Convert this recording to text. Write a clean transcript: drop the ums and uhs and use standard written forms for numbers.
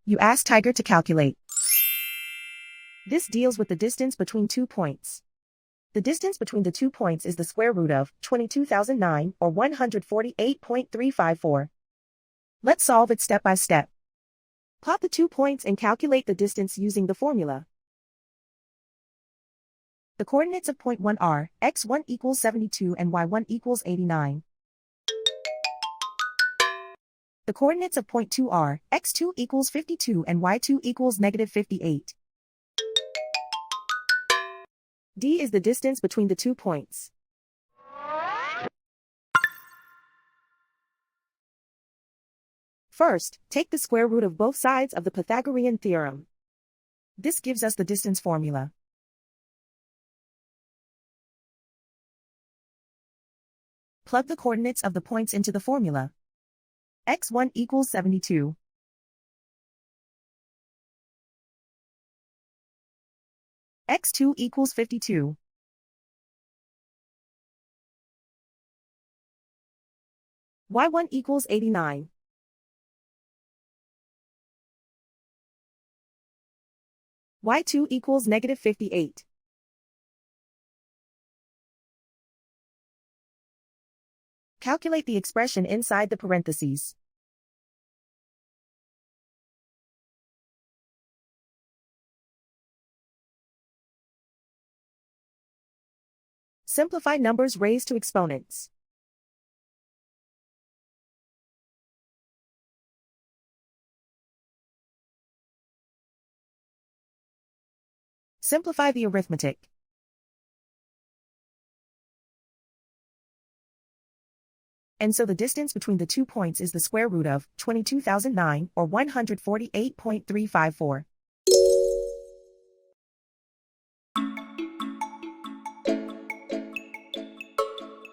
You ask Tiger to calculate. This deals with the distance between 2 points. The distance between the 2 points is the square root of 22,009 or 148.354. Let's solve it step by step. Plot the 2 points and calculate the distance using the formula. The coordinates of point 1 are x1 equals 72 and y1 equals 89. The coordinates of point 2 are x2 equals 52 and y2 equals negative 58. D is the distance between the 2 points. First, take the square root of both sides of the Pythagorean theorem. This gives us the distance formula. Plug the coordinates of the points into the formula. x1 equals 72. x2 equals 52. y1 equals 89. y2 equals negative 58. Calculate the expression inside the parentheses. Simplify numbers raised to exponents. Simplify the arithmetic. And so the distance between the 2 points is the square root of 22,009 or 148.354.